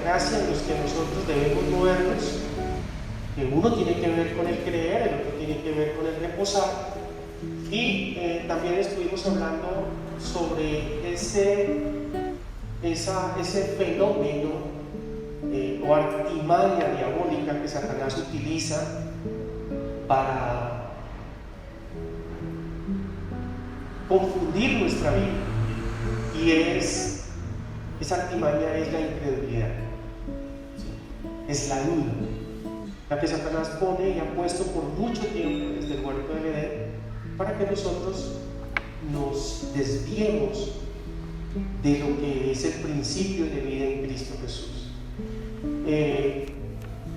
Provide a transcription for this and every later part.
gracia en los que nosotros debemos movernos, que uno tiene que ver con el creer, el otro tiene que ver con el reposar. Y también estuvimos hablando sobre ese fenómeno o artimaña diabólica que Satanás utiliza para confundir nuestra vida, y esa artimaña es la incredulidad, ¿sí? Es la duda, la que Satanás pone y ha puesto por mucho tiempo desde el huerto de Edén para que nosotros nos desviemos de lo que es el principio de vida en Cristo Jesús.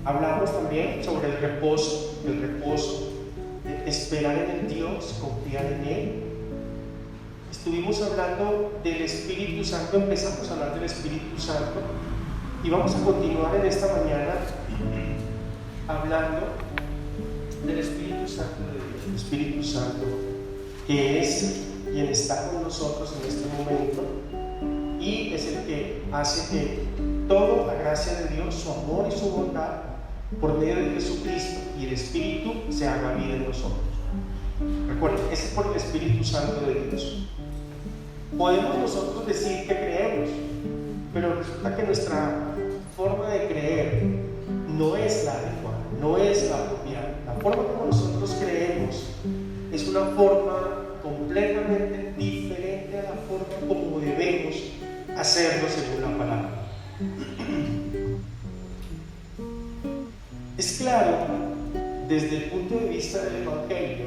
Hablamos también sobre el reposo, esperar en el Dios, confiar en Él. Estuvimos hablando del Espíritu Santo, empezamos a hablar del Espíritu Santo y vamos a continuar en esta mañana hablando del Espíritu Santo de Dios, el Espíritu Santo que es quien está con nosotros en este momento y es el que hace que toda la gracia de Dios, su amor y su bondad por medio de Jesucristo y el Espíritu se haga vida en nosotros. Recuerden, ese es por el Espíritu Santo de Dios. Podemos nosotros decir que creemos, pero resulta que nuestra forma de creer no es la adecuada, no es la apropiada. La forma como nosotros creemos es una forma completamente diferente a la forma como debemos hacerlo según la palabra. Es claro, desde el punto de vista del Evangelio,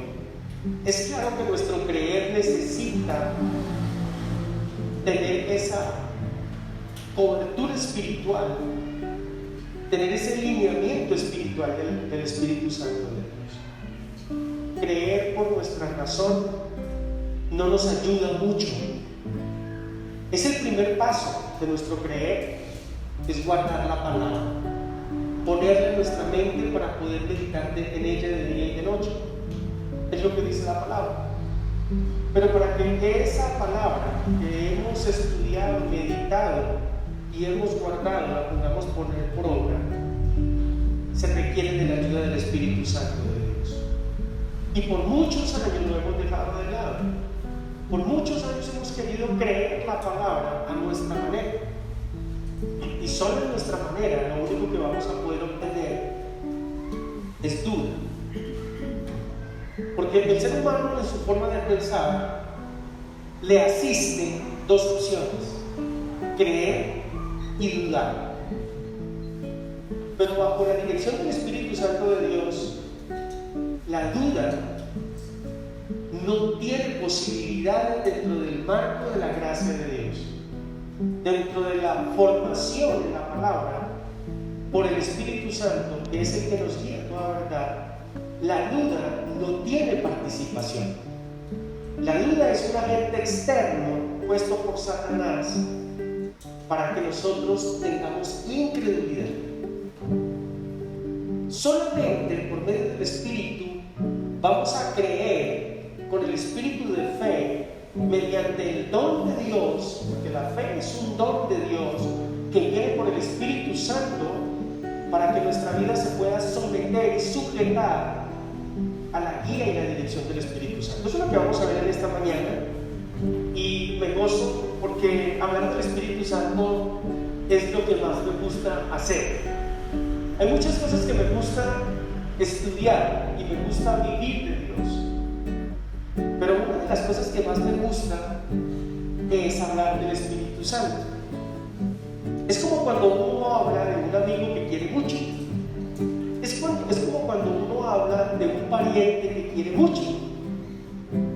es claro que nuestro creer necesita tener esa cobertura espiritual, tener ese lineamiento espiritual del Espíritu Santo de Dios. Creer por nuestra razón no nos ayuda mucho. Es el primer paso de nuestro creer, es guardar la palabra, ponerla en nuestra mente para poder meditar en ella de día y de noche. Es lo que dice la palabra. Pero para que esa palabra que hemos estudiado, meditado y hemos guardado la podamos poner por obra, se requiere de la ayuda del Espíritu Santo de Dios. Y por muchos años lo hemos dejado de lado. Por muchos años hemos querido creer la palabra a nuestra manera. Y solo en nuestra manera lo único que vamos a poder obtener es duda. Porque el ser humano en su forma de pensar le asisten dos opciones: creer y dudar. Pero bajo la dirección del Espíritu Santo de Dios, la duda no tiene posibilidades dentro del marco de la gracia de Dios, dentro de la formación de la palabra por el Espíritu Santo, que es el que nos guía a toda verdad. La duda no tiene participación. La duda es un agente externo puesto por Satanás para que nosotros tengamos incredulidad. Solamente por medio del Espíritu vamos a creer con el espíritu de fe mediante el don de Dios, porque la fe es un don de Dios que viene por el Espíritu Santo para que nuestra vida se pueda someter y sujetar a la guía y la dirección del Espíritu Santo. Eso es lo que vamos a ver en esta mañana y me gozo porque hablar del Espíritu Santo es lo que más me gusta hacer. Hay muchas cosas que me gusta estudiar y me gusta vivir de Dios, pero una de las cosas que más me gusta es hablar del Espíritu Santo. Es como cuando uno habla de un amigo que quiere mucho. Es como cuando uno habla de un pariente que quiere mucho.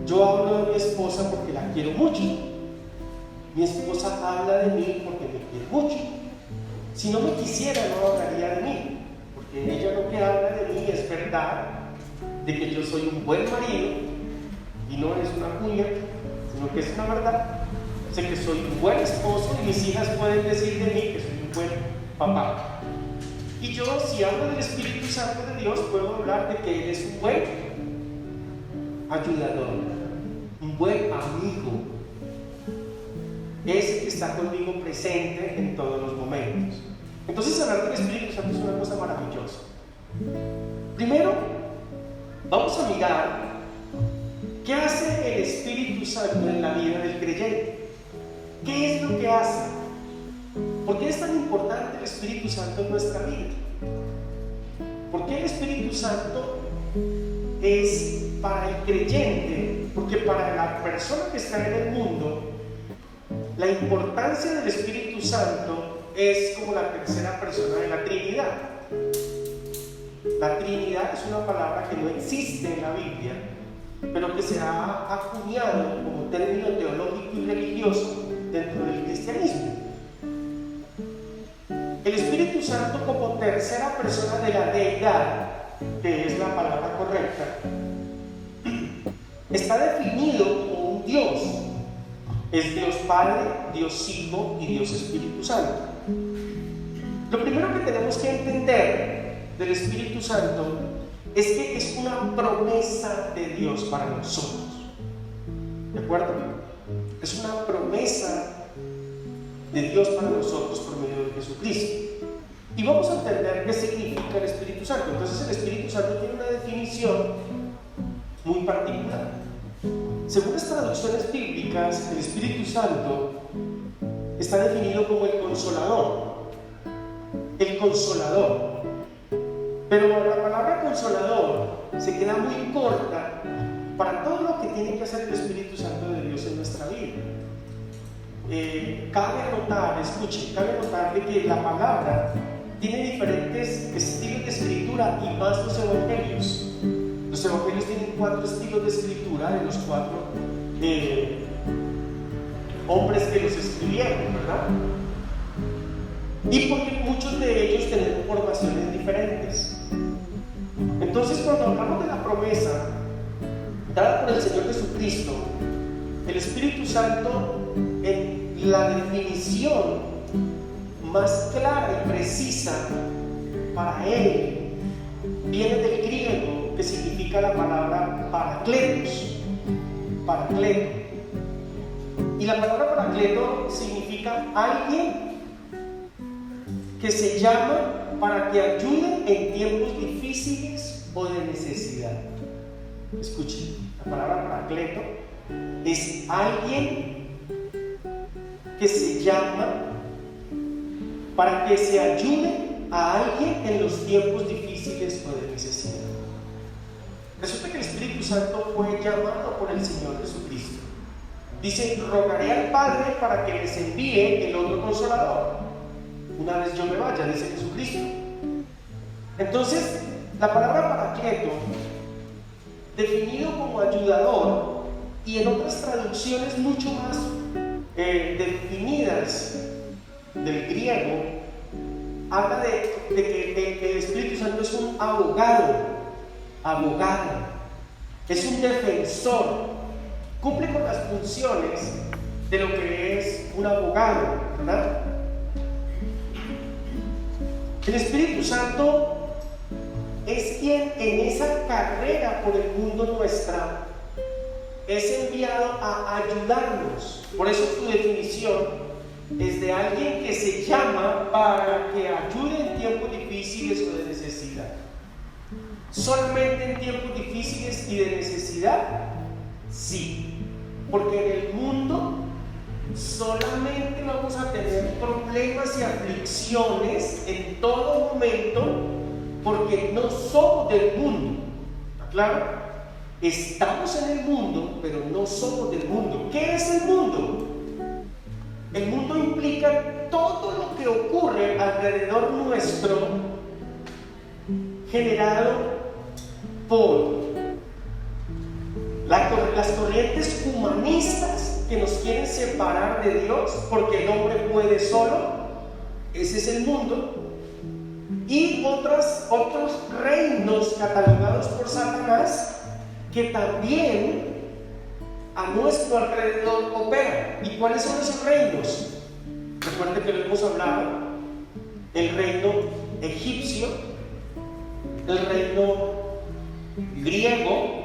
Yo hablo de mi esposa porque la quiero mucho. Mi esposa habla de mí porque me quiere mucho. Si no me quisiera, no hablaría de mí, porque ella lo que habla de mí es verdad, de que yo soy un buen marido, y no es una cuña, sino que es una verdad. Sé que soy un buen esposo y mis hijas pueden decir de mí que soy un buen papá. Y yo, si hablo del Espíritu Santo de Dios, puedo hablar de que Él es un buen ayudador, un buen amigo, ese que está conmigo presente en todos los momentos. Entonces hablar del Espíritu Santo es una cosa maravillosa. Primero, vamos a mirar qué hace el Espíritu Santo en la vida del creyente. ¿Qué es lo que hace? ¿Por qué es tan importante el Espíritu Santo en nuestra vida? ¿Por qué el Espíritu Santo es para el creyente? Porque para la persona que está en el mundo, la importancia del Espíritu Santo es como la tercera persona de la Trinidad. La Trinidad es una palabra que no existe en la Biblia, pero que se ha acuñado como término teológico y religioso dentro del cristianismo. El Espíritu Santo como tercera persona de la deidad, que es la palabra correcta, está definido como un Dios. Es Dios Padre, Dios Hijo y Dios Espíritu Santo. Lo primero que tenemos que entender del Espíritu Santo es que es una promesa de Dios para nosotros. ¿De acuerdo? Es una promesa de Dios para nosotros por medio de Jesucristo. Y vamos a entender qué significa el Espíritu Santo. Entonces el Espíritu Santo tiene una definición muy particular. Según las traducciones bíblicas, el Espíritu Santo está definido como el Consolador. El Consolador. Pero la palabra Consolador se queda muy corta para todo lo que tiene que hacer el Espíritu Santo de Dios en nuestra vida. Cabe notar de que la palabra tiene diferentes estilos de escritura y más los evangelios. Los evangelios tienen 4 estilos de escritura de los 4 hombres que los escribieron, ¿verdad? Y porque muchos de ellos tienen formaciones diferentes. Entonces, cuando hablamos de la promesa dada por el Señor Jesucristo, el Espíritu Santo, en la definición más clara y precisa para él, viene del griego, que significa la palabra parakletos. Parakleto. Y la palabra parakleto significa alguien que se llama para que ayude en tiempos difíciles o de necesidad. Escuchen, la palabra parakleto es alguien que se llama para que se ayude a alguien en los tiempos difíciles o de necesidad. Resulta que el Espíritu Santo fue llamado por el Señor Jesucristo. Dice: rogaré al Padre para que les envíe el otro Consolador una vez yo me vaya, dice Jesucristo. Entonces, la palabra parakleto, definido como ayudador, y en otras traducciones mucho más definidas del griego, habla de que el Espíritu Santo es un abogado, es un defensor, cumple con las funciones de lo que es un abogado, ¿verdad? El Espíritu Santo es quien en esa carrera por el mundo nuestra es enviado a ayudarnos. Por eso su definición es de alguien que se llama para que ayude en tiempos difíciles o de necesidad. ¿Solamente en tiempos difíciles y de necesidad? Sí, porque en el mundo solamente vamos a tener problemas y aflicciones en todo momento, porque no somos del mundo. ¿Está claro? Estamos en el mundo, pero no somos del mundo. ¿Qué es el mundo? El mundo implica todo lo que ocurre alrededor nuestro, generado por las corrientes humanistas que nos quieren separar de Dios porque el hombre puede solo. Ese es el mundo. Y otros reinos catalogados por Satanás que también a nuestro alrededor operan. ¿Y cuáles son esos reinos? Recuerden que lo hemos hablado: el reino egipcio, el reino griego,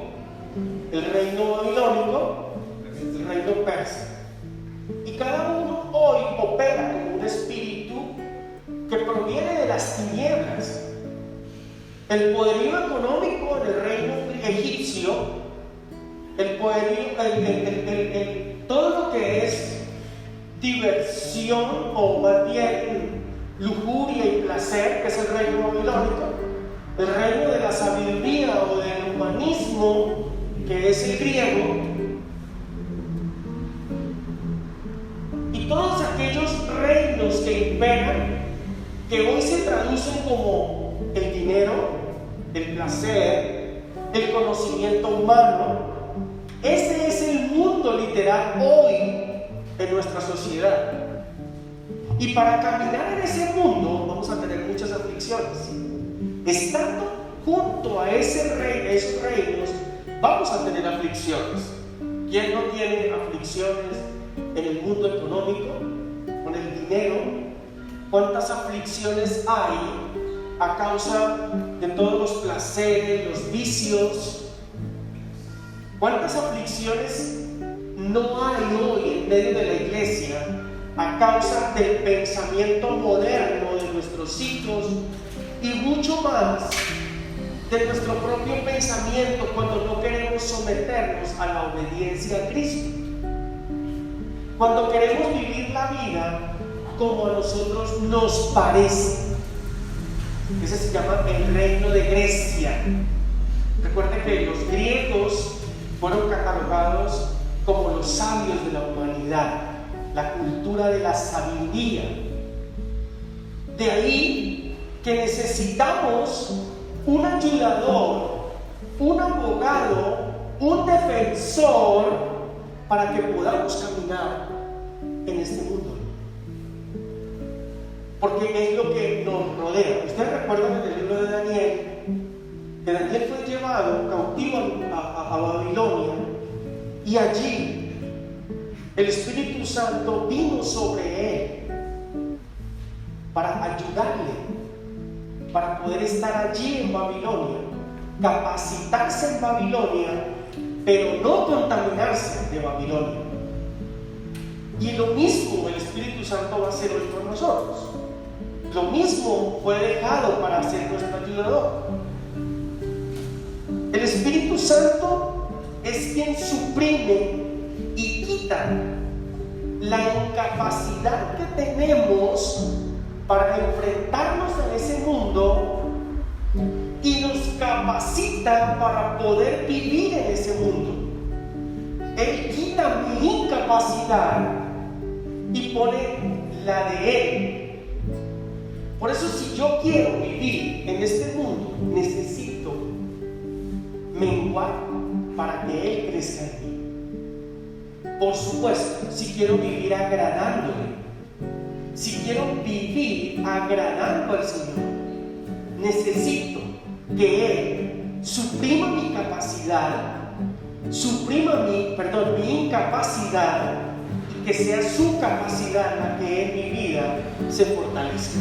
el reino babilónico, el reino persa. Y cada uno hoy opera como un espíritu que proviene de las tinieblas. El poderío económico en el reino egipcio, el poderío, todo lo que es diversión o más bien lujuria y placer, que es el reino babilónico, el reino de la sabiduría o del humanismo, que es el griego, y todos aquellos reinos que imperan, que hoy se traducen como el dinero, el placer, el conocimiento humano. Ese es el mundo literal hoy en nuestra sociedad. Y para caminar en ese mundo vamos a tener muchas aflicciones. Estando junto a esos reinos, vamos a tener aflicciones. ¿Quién no tiene aflicciones en el mundo económico, con el dinero? ¿Cuántas aflicciones hay a causa de todos los placeres, los vicios? ¿Cuántas aflicciones no hay hoy en medio de la iglesia a causa del pensamiento moderno de nuestros hijos y mucho más de nuestro propio pensamiento cuando no queremos someternos a la obediencia a Cristo? Cuando queremos vivir la vida como a nosotros nos parece. Ese se llama el reino de Grecia. Recuerden que los griegos fueron catalogados como los sabios de la humanidad, la cultura de la sabiduría. De ahí que necesitamos un ayudador, un abogado, un defensor para que podamos caminar en este mundo. Porque es lo que nos rodea. Ustedes recuerdan en el libro de Daniel, que Daniel fue llevado cautivo a Babilonia, y allí el Espíritu Santo vino sobre él para ayudarle, para poder estar allí en Babilonia, capacitarse en Babilonia, pero no contaminarse de Babilonia. Y lo mismo el Espíritu Santo va a hacer hoy con nosotros. Lo mismo fue dejado para ser nuestro ayudador. El Espíritu Santo es quien suprime y quita la incapacidad que tenemos para enfrentarnos en ese mundo y nos capacita para poder vivir en ese mundo. Él quita mi incapacidad y pone la de Él. Por eso, si yo quiero vivir en este mundo, necesito menguar para que Él crezca en mí. Por supuesto, si quiero vivir agradándole, si quiero vivir agradando al Señor, necesito que Él suprima mi capacidad, mi incapacidad, y que sea su capacidad la que en mi vida se fortalezca.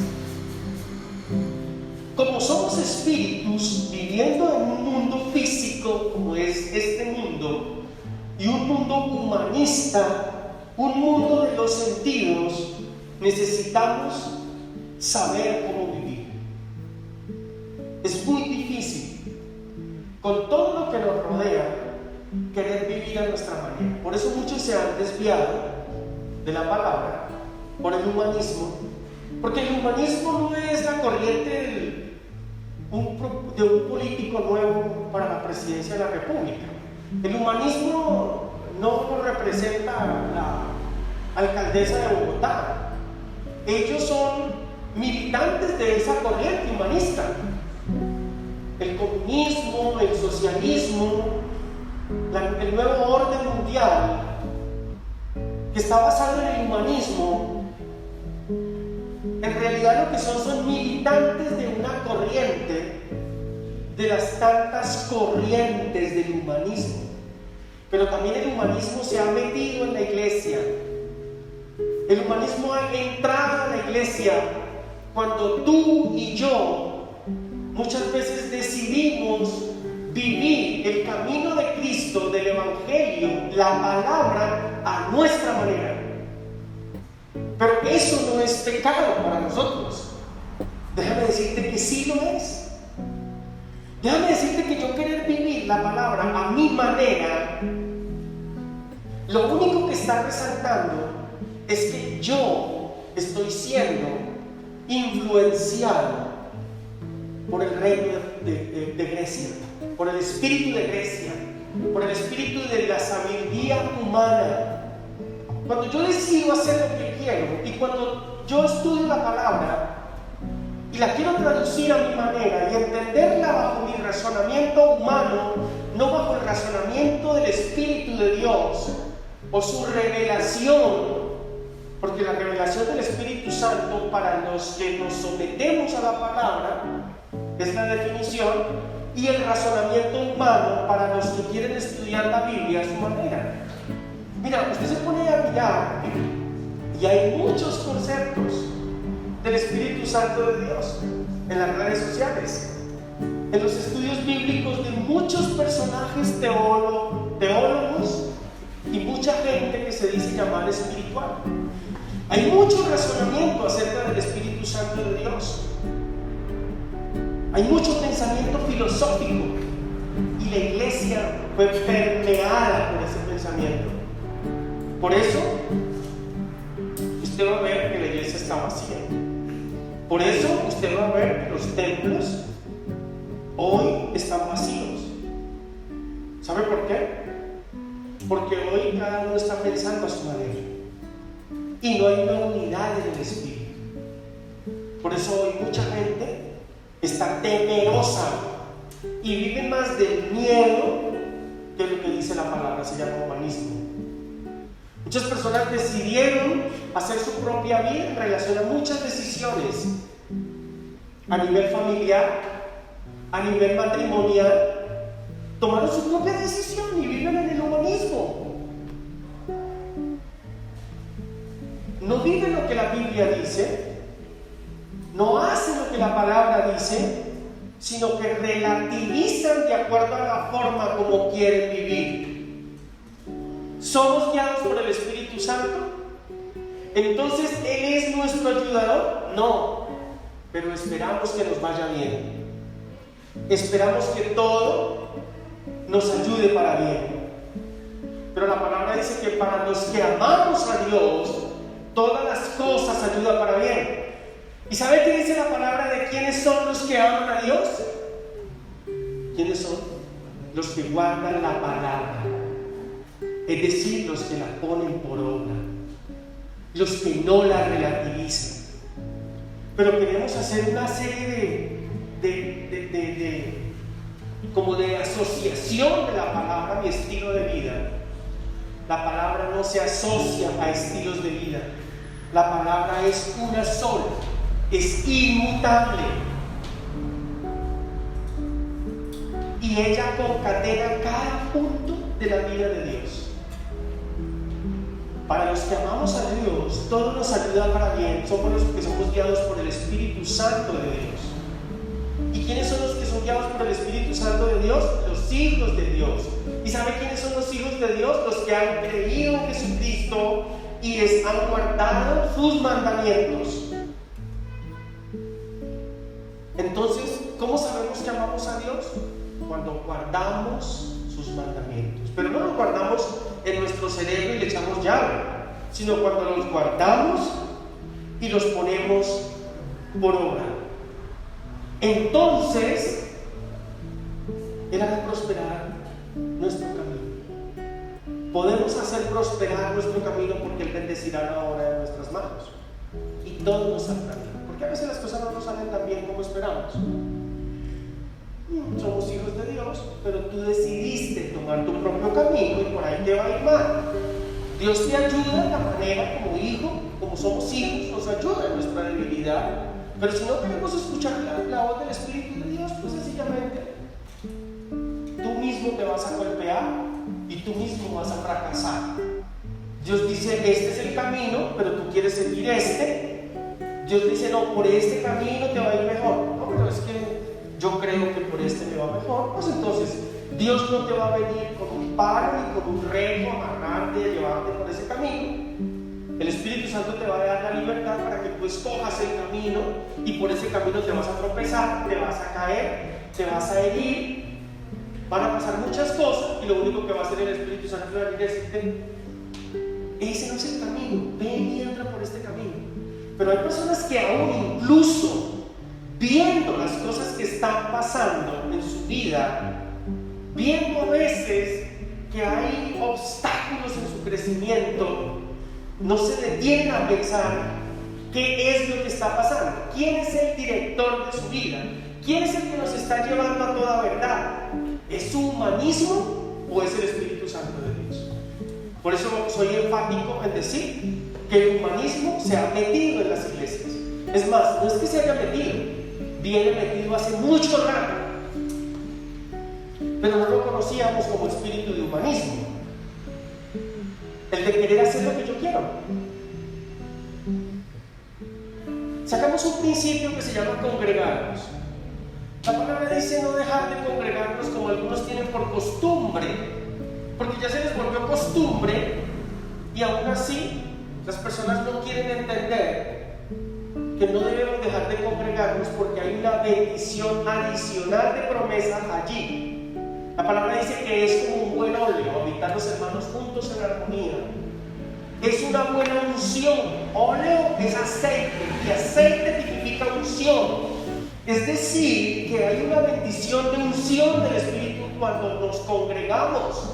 Como somos espíritus viviendo en un mundo físico como es este mundo, y un mundo humanista, un mundo de los sentidos, necesitamos saber cómo vivir. Es muy difícil, con todo lo que nos rodea, querer vivir a nuestra manera. Por eso muchos se han desviado de la palabra por el humanismo, porque el humanismo no es la corriente de un político nuevo para la presidencia de la República. El humanismo no lo representa la alcaldesa de Bogotá. Ellos son militantes de esa corriente humanista. El comunismo, el socialismo, el nuevo orden mundial, que está basado en el humanismo, en realidad lo que son militantes de una corriente, de las tantas corrientes del humanismo. Pero también el humanismo se ha metido en la iglesia. El humanismo ha entrado a la iglesia cuando tú y yo muchas veces decidimos vivir el camino de Cristo, del Evangelio, la palabra, a nuestra manera. Pero eso no es pecado para nosotros. que sí lo es. Déjame decirte que yo querer vivir la palabra a mi manera, lo único que está resaltando es que yo estoy siendo influenciado por el reino de Grecia, por el espíritu de Grecia, por el espíritu de la sabiduría humana. Cuando yo decido hacer lo que quiero y cuando yo estudio la palabra y la quiero traducir a mi manera y entenderla bajo mi razonamiento humano, no bajo el razonamiento del Espíritu de Dios o su revelación, porque la revelación del Espíritu Santo para los que nos sometemos a la palabra es la definición, y el razonamiento humano para los que quieren estudiar la Biblia a su manera. Mira, usted se pone a mirar y hay muchos conceptos del Espíritu Santo de Dios en las redes sociales, en los estudios bíblicos de muchos personajes teólogos y mucha gente que se dice llamar espiritual. Hay mucho razonamiento acerca del Espíritu Santo de Dios. Hay mucho pensamiento filosófico y la iglesia fue permeada por ese pensamiento. Por eso usted va a ver que la iglesia está vacía. Por eso usted va a ver que los templos hoy están vacíos. ¿Sabe por qué? Porque hoy cada uno está pensando a su manera y no hay una unidad en el espíritu. Por eso hoy mucha gente está temerosa y vive más del miedo que lo que dice la palabra. Se llama humanismo. Muchas personas decidieron hacer su propia vida en relación a muchas decisiones a nivel familiar, a nivel matrimonial. Tomaron su propia decisión y viven en el humanismo. No viven lo que la Biblia dice, no hacen lo que la palabra dice, sino que relativizan de acuerdo a la forma como quieren vivir. ¿Somos guiados por el Espíritu Santo? Entonces, ¿Él es nuestro ayudador? No, pero esperamos que nos vaya bien. Esperamos que todo nos ayude para bien. Pero la palabra dice que para los que amamos a Dios, todas las cosas ayudan para bien. ¿Y sabe qué dice la palabra de quiénes son los que aman a Dios? ¿Quiénes son? Los que guardan la palabra. Es decir, los que la ponen por obra, los que no la relativizan. Pero queremos hacer una serie como de asociación de la palabra a mi estilo de vida. La palabra no se asocia a estilos de vida. La palabra es una sola, es inmutable. Y ella concatena cada punto de la vida de Dios. Para los que amamos a Dios, todo nos ayuda para bien. Somos los que somos guiados por el Espíritu Santo de Dios. ¿Y quiénes son los que son guiados por el Espíritu Santo de Dios? Los hijos de Dios. ¿Y sabe quiénes son los hijos de Dios? Los que han creído en Jesucristo y han guardado sus mandamientos. Entonces, ¿cómo sabemos que amamos a Dios? Cuando guardamos sus mandamientos. Pero no los guardamos en nuestro cerebro y le echamos llave, sino cuando los guardamos y los ponemos por obra. Entonces, Él hará prosperar nuestro camino. Podemos hacer prosperar nuestro camino porque Él bendecirá la obra de nuestras manos. Y todo nos saldrá bien. Porque a veces las cosas no nos salen tan bien como esperamos. Somos hijos de Dios, pero tú decidiste tomar tu propio camino y por ahí te va a ir mal. Dios te ayuda de la manera como hijo, como somos hijos, nos ayuda en nuestra debilidad. Pero si no queremos escuchar la voz del Espíritu de Dios, pues sencillamente tú mismo te vas a golpear y tú mismo vas a fracasar. Dios dice, este es el camino, pero tú quieres seguir este. Dios dice, no, por este camino te va a ir mejor. No, pero es que yo creo que por este me va mejor. Pues entonces Dios no te va a venir con un palo y con un remo a amarrarte y a llevarte por ese camino. El Espíritu Santo te va a dar la libertad para que tú escojas el camino, y por ese camino te vas a tropezar, te vas a caer, te vas a herir, van a pasar muchas cosas, y lo único que va a hacer el Espíritu Santo es decirte: ese no es el camino, ven y entra por este camino. Pero hay personas que aún incluso viendo las cosas que están pasando en su vida, viendo a veces que hay obstáculos en su crecimiento, no se detienen a pensar qué es lo que está pasando, quién es el director de su vida, quién es el que nos está llevando a toda verdad. ¿Es su humanismo o es el Espíritu Santo de Dios? Por eso soy enfático en decir que el humanismo se ha metido en las iglesias. Es más, no es que se haya metido, viene metido hace mucho rato, pero no lo conocíamos como espíritu de humanismo, el de querer hacer lo que yo quiero. Sacamos un principio que se llama congregarnos. La palabra dice no dejar de congregarnos como algunos tienen por costumbre, porque ya se les volvió costumbre, y aún así las personas no quieren entender que no debemos dejar de congregarnos, porque hay una bendición adicional de promesa allí. La palabra dice que es como un buen óleo, habitar los hermanos juntos en armonía. Es una buena unción. Óleo es aceite, y aceite significa unción. Es decir, que hay una bendición de unción del Espíritu cuando nos congregamos,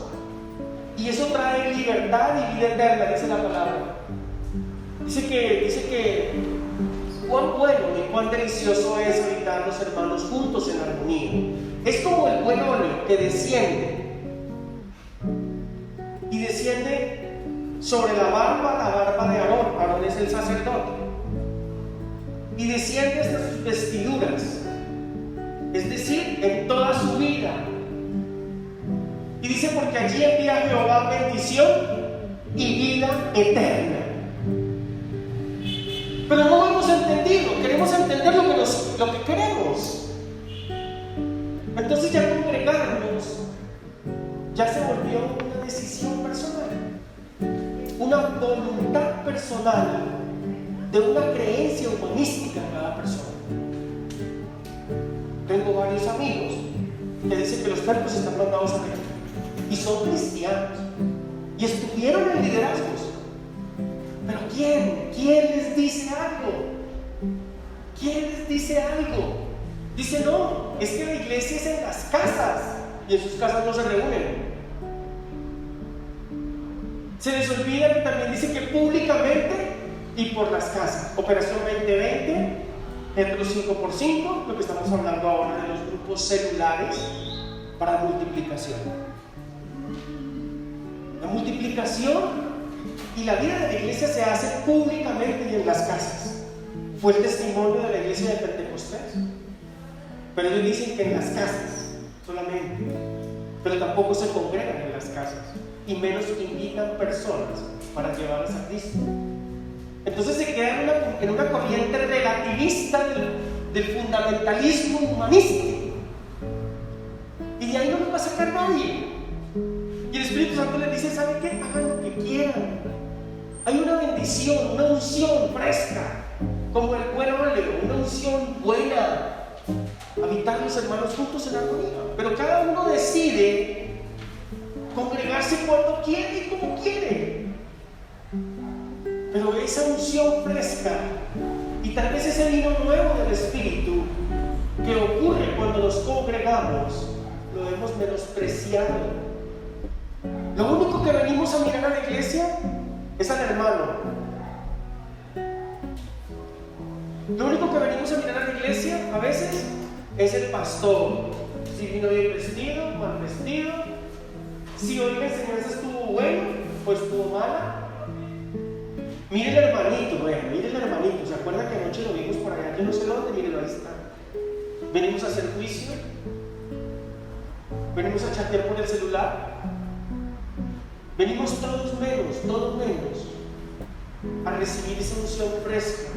y eso trae libertad y vida eterna, dice la palabra. Dice que cuán bueno y cuán delicioso es habitar los hermanos juntos en armonía. Es como el buen óleo que desciende, y desciende sobre la barba de Aarón. Aarón es el sacerdote, y desciende hasta sus vestiduras, es decir, en toda su vida. Y dice: porque allí envía Jehová bendición y vida eterna. Pero no lo hemos entendido, queremos entender lo que queremos. Entonces ya congregarnos ya se volvió una decisión personal, una voluntad personal de una creencia humanística en cada persona. Tengo varios amigos que dicen que los templos están mandados a México, y son cristianos, y estuvieron en liderazgos. Pero ¿quién les dice algo? ¿Quién les dice algo? Dice: no, es que la iglesia es en las casas, y en sus casas no se reúnen. Se les olvida que también dice que públicamente y por las casas. Operación 2020, entre los 5x5, lo que estamos hablando ahora de los grupos celulares para multiplicación. La multiplicación y la vida de la iglesia se hace públicamente y en las casas. Fue el testimonio de la iglesia de Pentecostés. Pero ellos dicen que en las casas solamente, pero tampoco se congregan en las casas, y menos invitan personas para llevarlas a Cristo. Entonces se queda en una corriente relativista del fundamentalismo humanístico, y de ahí no lo va a sacar nadie. Y el Espíritu Santo les dice: ¿saben qué? Hagan lo que quieran. Hay una bendición, una unción fresca, como el buen óleo, una unción buena. Habitar los hermanos juntos en armonía. Pero cada uno decide congregarse cuando quiere y como quiere. Pero esa unción fresca, y tal vez ese vino nuevo del Espíritu que ocurre cuando nos congregamos, lo hemos menospreciado. Lo único que venimos a mirar a la iglesia es al hermano. Lo único que venimos a mirar a la iglesia a veces es el pastor. Si vino bien vestido, mal vestido. Si hoy la enseñanza estuvo buena o estuvo mala. Mire el hermanito, mire el hermanito. ¿Se acuerdan que anoche lo vimos por allá? Yo no sé dónde, mírenlo, ahí está. Venimos a hacer juicio. Venimos a chatear por el celular. Venimos todos menos a recibir esa unción fresca,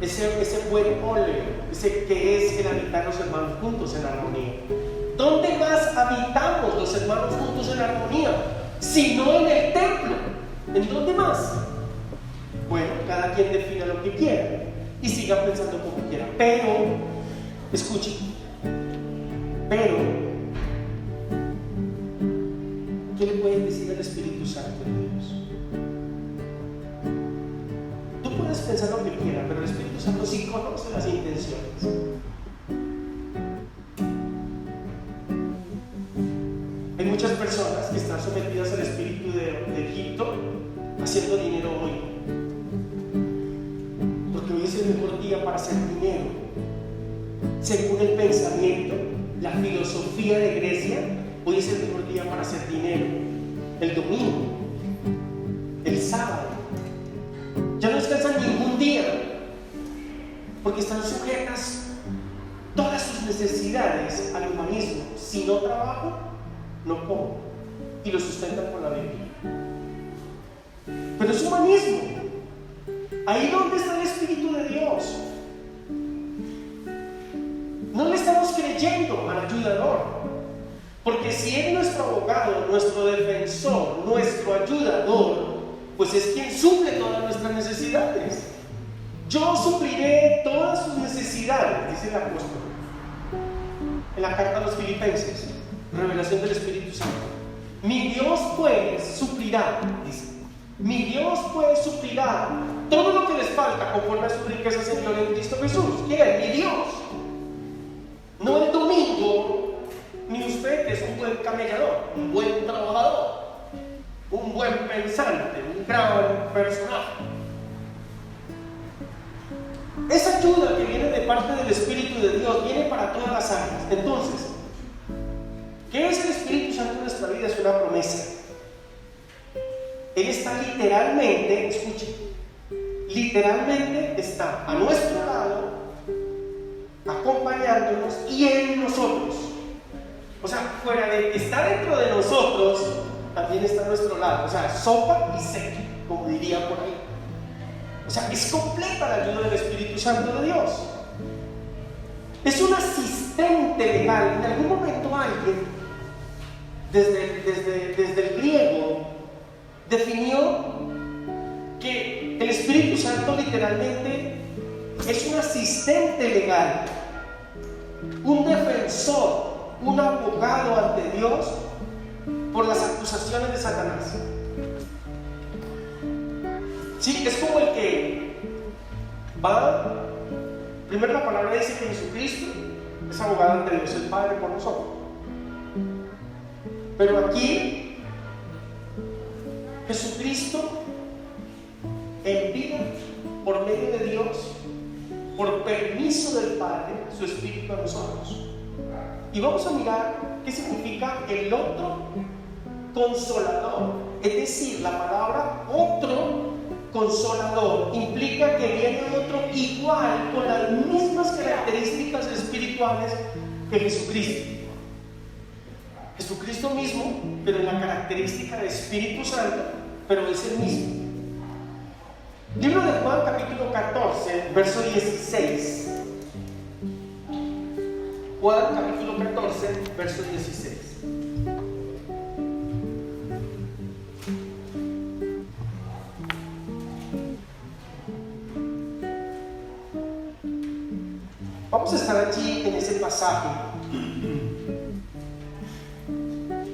ese buen óleo, ese que es el habitar los hermanos juntos en armonía. ¿Dónde más habitamos los hermanos juntos en armonía? Si no en el templo. ¿En dónde más? Bueno, cada quien defina lo que quiera y siga pensando como quiera. Pero, escuchen, ¿qué le puedes decir al Espíritu Santo de Dios? Tú puedes pensar lo que quieras, pero el Espíritu Santo sí conoce las intenciones. Hay muchas personas que están sometidas al espíritu de Egipto haciendo dinero hoy. Porque hoy es el mejor día para hacer dinero. Según el pensamiento, la filosofía de Grecia, hoy es el mejor día para hacer dinero. El domingo, el sábado. Ya no descansan ningún día, porque están sujetas todas sus necesidades al humanismo. Si no trabajo, no como, y lo sustentan con la Biblia. Pero es humanismo. Ahí donde está el Espíritu de Dios. No le estamos creyendo al ayudador, porque si Él es nuestro abogado, nuestro defensor, nuestro ayudador, pues es quien suple todas nuestras necesidades. Yo supliré todas sus necesidades, dice el apóstol en la carta a los Filipenses. Revelación del Espíritu Santo. Mi Dios pues suplirá, dice. Mi Dios pues suplirá todo lo que les falta conforme a sus riquezas en gloria en Cristo Jesús. ¿Quién? Mi Dios. No el domingo, ni usted que es un buen camellador, un buen trabajador, un buen pensante, un gran personaje. Esa ayuda que viene de parte del Espíritu de Dios viene para todas las áreas. Entonces, ¿qué es el Espíritu Santo en nuestra vida? Es una promesa. Él está literalmente, escuchen, literalmente está a nuestro lado, acompañándonos y en nosotros. O sea, fuera de que está dentro de nosotros, también está a nuestro lado. O sea, sopa y seca, como diría por ahí. O sea, es completa la ayuda del Espíritu Santo de Dios. Es un asistente legal. En algún momento alguien, desde el griego, definió que el Espíritu Santo literalmente es un asistente legal, un defensor, un abogado ante Dios por las acusaciones de Satanás. Sí, es como el que va. Primero la palabra dice que Jesucristo es abogado ante Dios el Padre por nosotros. Pero aquí Jesucristo envía por medio de Dios, por permiso del Padre, su Espíritu a nosotros. Y vamos a mirar qué significa el otro consolador. Es decir, la palabra otro consolador implica que viene otro igual, con las mismas características espirituales que Jesucristo. Jesucristo mismo, pero en la característica de Espíritu Santo, pero es el mismo. Libro de Juan, capítulo 14, verso 16. Juan, capítulo 14, verso 16. Vamos a estar allí en ese pasaje.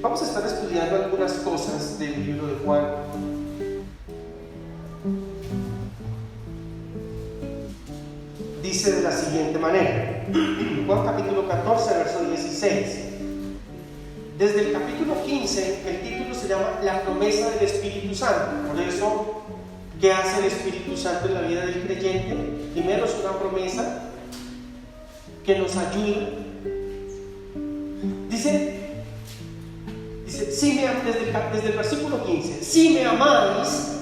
Vamos a estar estudiando algunas cosas del libro de Juan. Dice de la siguiente manera, Juan capítulo 14, verso 16. Desde el capítulo 15, el título se llama La promesa del Espíritu Santo. Por eso, ¿qué hace el Espíritu Santo en la vida del creyente? Primero, es una promesa que nos ayuda. Dice desde el versículo 15, si me amáis,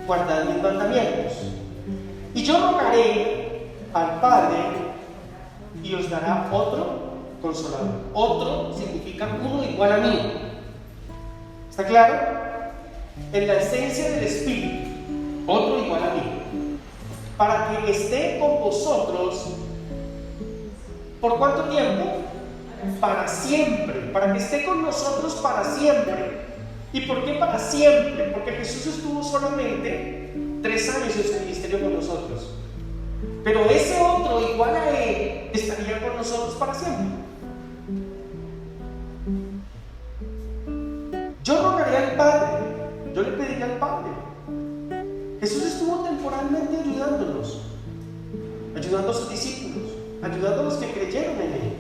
guardad mis mandamientos. Y yo rogaré al Padre y os dará otro consolador. Otro significa uno igual a mí. ¿Está claro? En la esencia del Espíritu, otro igual a mí. Para que esté con vosotros, ¿por cuánto tiempo? Para siempre. Para que esté con nosotros para siempre. ¿Y por qué para siempre? Porque Jesús estuvo solamente 3 años en su ministerio con nosotros. Pero ese otro, igual a él, estaría con nosotros para siempre. Yo rogaría al Padre, yo le pediría al Padre. Jesús estuvo temporalmente ayudándonos, ayudando a sus discípulos, ayudando a los que creyeron en él,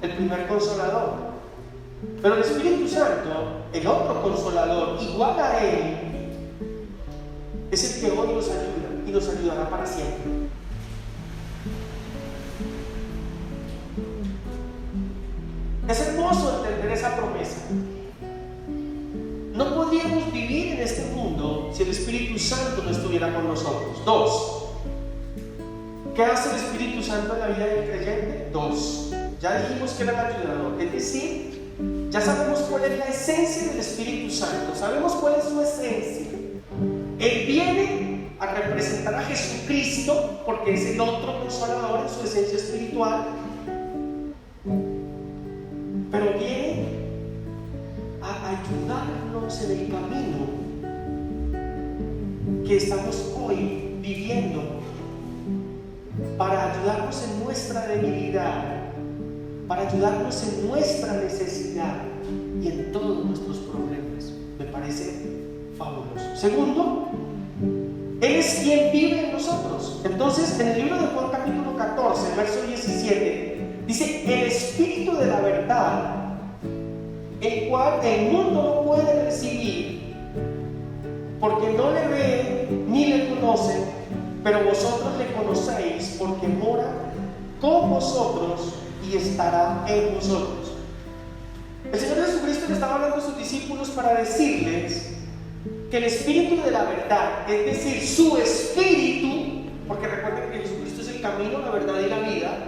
el primer consolador. Pero el Espíritu Santo, el otro consolador, igual a él, es el que hoy nos ayuda y nos ayudará para siempre. Es hermoso entender esa promesa. No podríamos vivir en este mundo si el Espíritu Santo no estuviera con nosotros. 2. ¿Qué hace el Espíritu Santo en la vida del creyente? 2. Ya dijimos que era el ayudador. Es decir, ya sabemos cuál es la esencia del Espíritu Santo. Sabemos cuál es su esencia. Él viene a representar a Jesucristo porque es el otro consolador en su esencia espiritual. Pero viene a ayudarnos en el camino que estamos hoy viviendo, para ayudarnos en nuestra debilidad, para ayudarnos en nuestra necesidad y en todos nuestros problemas. Me parece fabuloso. Segundo, Él es quien vive en nosotros. Entonces, en el libro de Juan capítulo 14, verso 17, dice: el Espíritu de la verdad, el cual el mundo no puede recibir, porque no le ven ni le conocen, pero vosotros le conocéis, porque mora con vosotros y estará en vosotros. El Señor Jesucristo le estaba hablando a sus discípulos para decirles que el Espíritu de la verdad, es decir, su Espíritu, porque recuerden que Jesucristo es el camino, la verdad y la vida.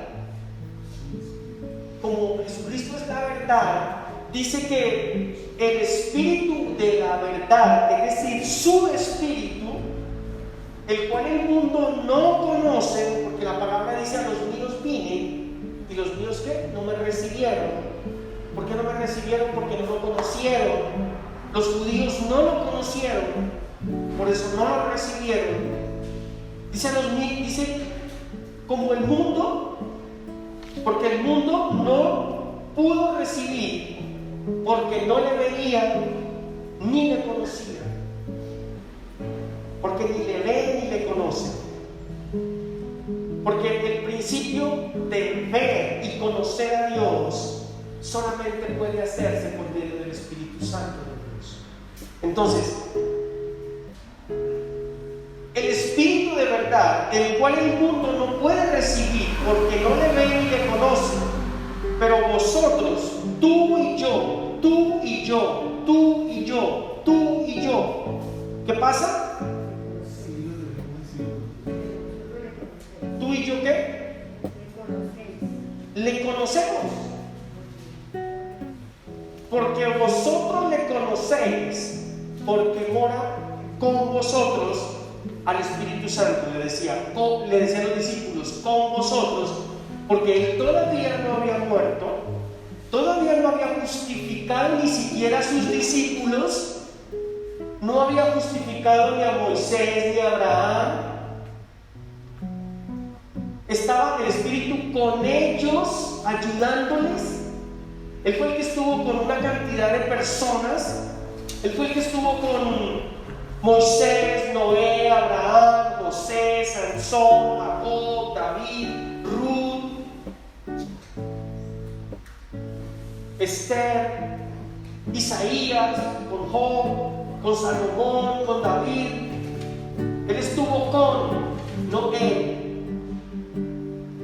Como Jesucristo es la verdad, dice que el Espíritu de la verdad, es decir, su Espíritu, el cual el mundo no conoce, porque la palabra dice: a los míos vine, y los míos ¿qué? No me recibieron. ¿Por qué no me recibieron? Porque no lo conocieron. Los judíos no lo conocieron, por eso no lo recibieron. Dice como el mundo, porque el mundo no pudo recibir, porque no le veía ni le conocía, porque ni le ve ni le conoce. Porque el principio de ver y conocer a Dios solamente puede hacerse por medio del Espíritu Santo de Dios. Entonces, el Espíritu de verdad, el cual el mundo no puede recibir porque no le ve ni le conoce, pero vosotros, tú y yo, tú y yo, tú y yo, tú y yo, ¿qué pasa? ¿Tú y yo qué? Le conocemos. Porque vosotros le conocéis, porque mora con vosotros al Espíritu Santo. Le decían los discípulos: con vosotros, porque él todavía no había muerto, todavía no había justificado ni siquiera a sus discípulos, no había justificado ni a Moisés ni a Abraham. Estaba el Espíritu con ellos, ayudándoles. Él fue el que estuvo con una cantidad de personas. Él fue el que estuvo con Moisés, Noé, Abraham, José, Sansón, Jacob, David, Ruth, Esther, Isaías, con Job, con Salomón, con David. Él estuvo con Noé.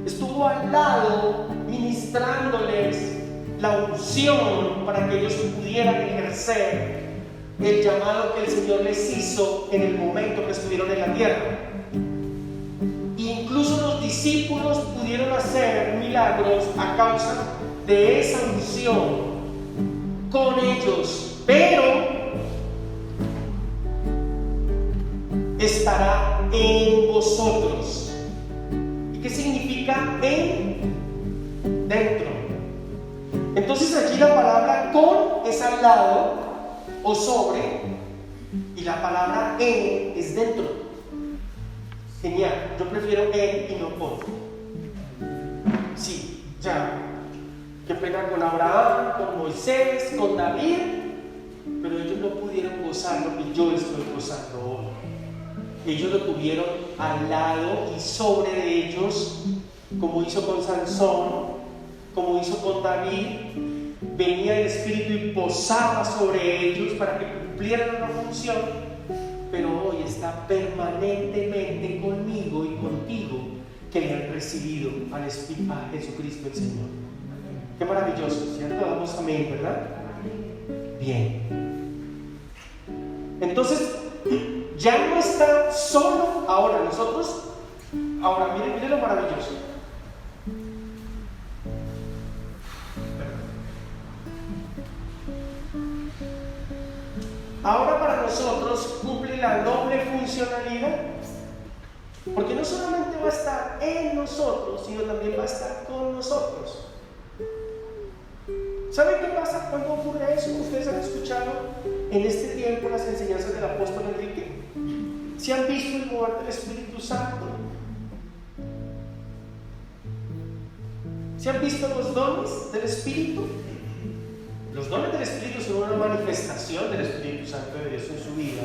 Estuvo al lado ministrándoles la unción para que ellos pudieran ejercer el llamado que el Señor les hizo en el momento que estuvieron en la tierra. Incluso los discípulos pudieron hacer milagros a causa de esa unción con ellos, pero estará en vosotros. ¿Y qué significa en? Dentro. Entonces aquí la palabra con es al lado o sobre, y la palabra en es dentro. Genial, yo prefiero en y no con. Sí, ya. Qué pena con Abraham, con Moisés, con David, pero ellos no pudieron gozar lo que yo estoy gozando hoy. Ellos lo tuvieron al lado y sobre de ellos, como hizo con Sansón, como hizo con David. Venía el Espíritu y posaba sobre ellos para que cumplieran una función, pero hoy está permanentemente conmigo y contigo, que le han recibido a Jesucristo el Señor. Qué maravilloso, ¿cierto? Damos amén, ¿verdad? Bien. Entonces, ya no está solo ahora nosotros. Ahora, miren lo maravilloso. Ahora para nosotros cumple la doble funcionalidad, porque no solamente va a estar en nosotros, sino también va a estar con nosotros. ¿Saben qué pasa cuando ocurre eso? Ustedes han escuchado en este tiempo las enseñanzas del apóstol Enrique. ¿Se han visto el mover del Espíritu Santo? ¿Se han visto los dones del Espíritu? Los dones del Espíritu son una manifestación del Espíritu Santo de Dios en su vida,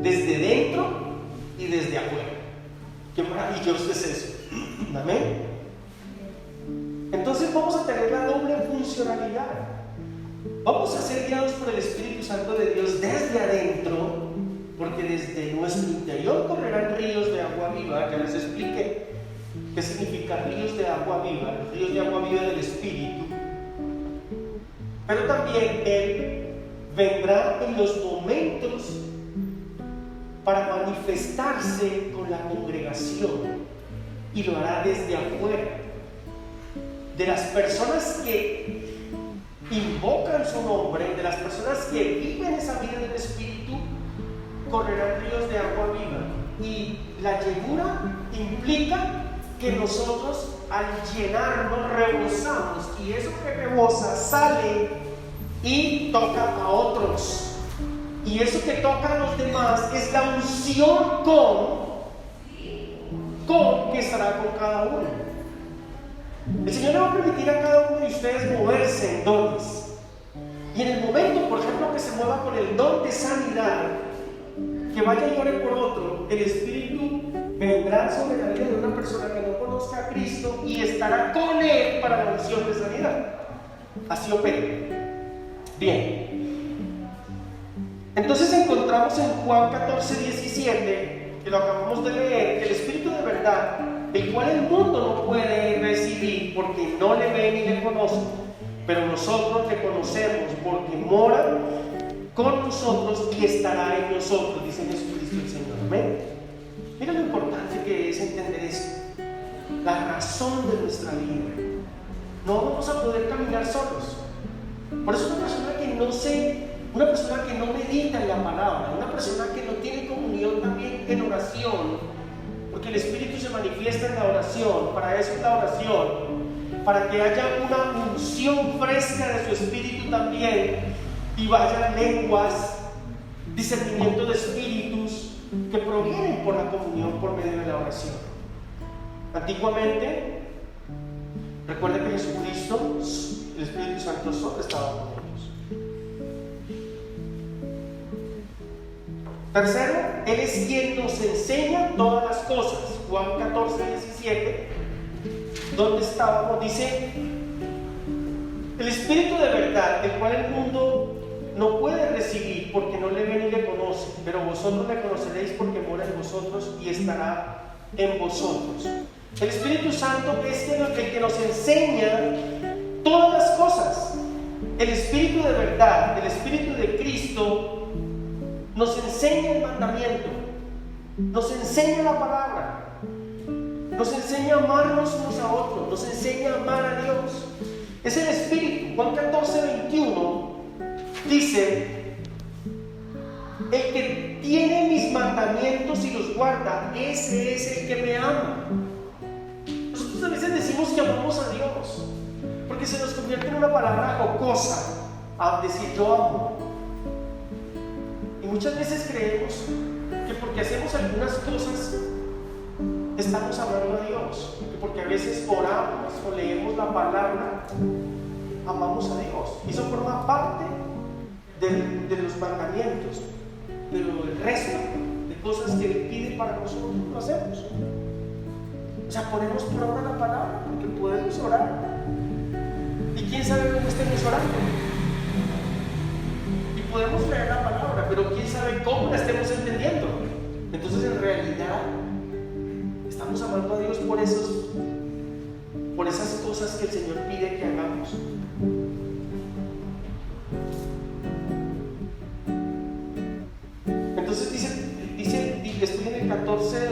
desde dentro y desde afuera. Qué maravilloso es eso. Amén. Entonces vamos a tener la doble funcionalidad. Vamos a ser guiados por el Espíritu Santo de Dios desde adentro, porque desde nuestro interior correrán ríos de agua viva. Ya les expliqué qué significa ríos de agua viva, los ríos de agua viva del Espíritu. Pero también Él vendrá en los momentos para manifestarse con la congregación, y lo hará desde afuera. De las personas que invocan su nombre, de las personas que viven esa vida del Espíritu, correrán ríos de agua viva. Y la llenura implica que nosotros al llenarnos rebosamos, y eso que rebosa sale y toca a otros, y eso que toca a los demás es la unción con que estará con cada uno. El Señor le va a permitir a cada uno de ustedes moverse en dones, y en el momento, por ejemplo, que se mueva con el don de sanidad, que vaya y ore por otro, el Espíritu vendrá sobre la vida de una persona que no conozca a Cristo y estará con él para la unción de sanidad. Así opera. Bien. Entonces encontramos en Juan 14:17, que lo acabamos de leer, que el Espíritu de verdad, el cual el mundo no puede recibir porque no le ve ni le conoce, pero nosotros le conocemos porque mora con nosotros y estará en nosotros, dice Jesucristo el Señor. Amén. Mira lo importante que es entender esto, la razón de nuestra vida. No vamos a poder caminar solos. Por eso una persona que no medita en la palabra, una persona que no tiene comunión también en oración, porque el Espíritu se manifiesta en la oración, para eso es la oración, para que haya una unción fresca de su Espíritu también, y vayan lenguas, discernimiento de espíritus, que provienen por la comunión por medio de la oración. Antiguamente, recuerda que Jesucristo, el Espíritu Santo solo estaba con ellos. Tercero, Él es quien nos enseña todas las cosas. Juan 14:17, donde estábamos, dice: el Espíritu de verdad, el cual el mundo no puede recibir porque no le ve ni le conoce, pero vosotros le conoceréis porque mora en vosotros y estará en vosotros. El Espíritu Santo es el que nos enseña todas las cosas. El Espíritu de verdad, el Espíritu de Cristo, nos enseña el mandamiento, nos enseña la palabra, nos enseña a amarnos unos a otros, nos enseña a amar a Dios. Es el Espíritu. Juan 14:21 dice: el que tiene mis mandamientos y los guarda, ese es el que me ama. Nosotros a veces decimos que amamos a Dios, porque se nos convierte en una palabra jocosa a decir yo amo. Y muchas veces creemos que porque hacemos algunas cosas estamos amando a Dios, que porque a veces oramos o leemos la palabra, amamos a Dios. Y eso forma parte de los mandamientos, pero el resto de cosas que Él pide para nosotros lo hacemos. O sea, ponemos por obra la palabra porque podemos orar. Y quién sabe cómo estemos orando. Y podemos leer la palabra, pero quién sabe cómo la estemos entendiendo. Entonces, en realidad, estamos amando a Dios por esas cosas que el Señor pide que hagamos. Entonces dice, estoy en el 14,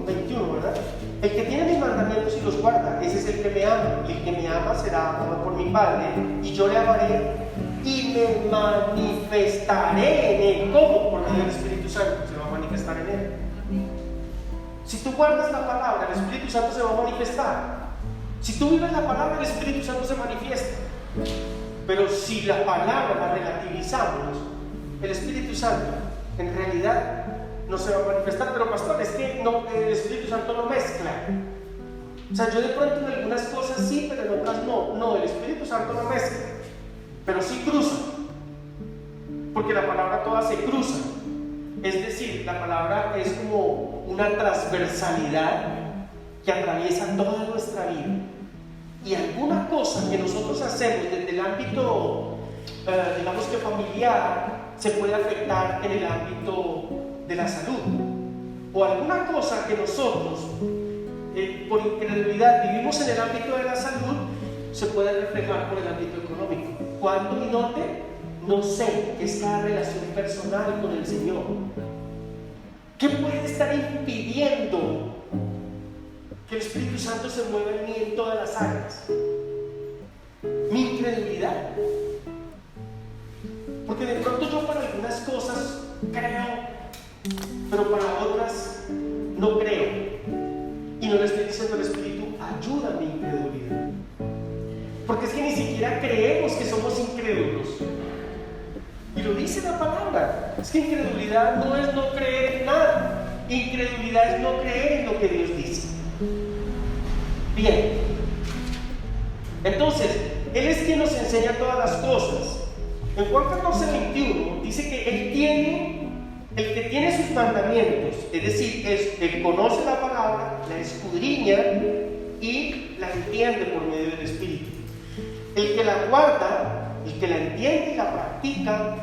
21, ¿verdad? El que tiene mis mandamientos y los guarda, ese es el que me ama. Y el que me ama será amado por mi Padre, y yo le amaré y me manifestaré en él. ¿Cómo? Por medio del Espíritu Santo se va a manifestar en él. Si tú guardas la palabra, el Espíritu Santo se va a manifestar. Si tú vives la palabra, el Espíritu Santo se manifiesta. Pero si la palabra la relativizamos, el Espíritu Santo en realidad no se va a manifestar. Pero pastor, es que no, el Espíritu Santo no mezcla. O sea, yo de pronto en algunas cosas sí, pero en otras no. No, el Espíritu Santo no mezcla, pero sí cruza, porque la palabra toda se cruza. Es decir, la palabra es como una transversalidad que atraviesa toda nuestra vida. Y alguna cosa que nosotros hacemos desde el ámbito, digamos que familiar, se puede afectar en el ámbito de la salud. O alguna cosa que nosotros, por incredulidad, vivimos en el ámbito de la salud, se puede reflejar por el ámbito económico. ¿Cuándo y dónde? No sé, que es cada relación personal con el Señor. ¿Qué puede estar impidiendo que el Espíritu Santo se mueva en mí en todas las áreas? Mi incredulidad. Porque de pronto yo para algunas cosas creo, pero para otras no creo. Y no le estoy diciendo al Espíritu, ayuda a mi incredulidad. Porque es que ni siquiera creemos que somos incrédulos. Y lo dice la palabra. Es que incredulidad no es no creer en nada. Incredulidad es no creer en lo que Dios dice. Bien. Entonces, Él es quien nos enseña todas las cosas. En Juan 14, 21 dice que el que tiene sus mandamientos, es decir, Él conoce la palabra, la escudriña y la entiende por medio del Espíritu. El que la guarda, el que la entiende y la practica,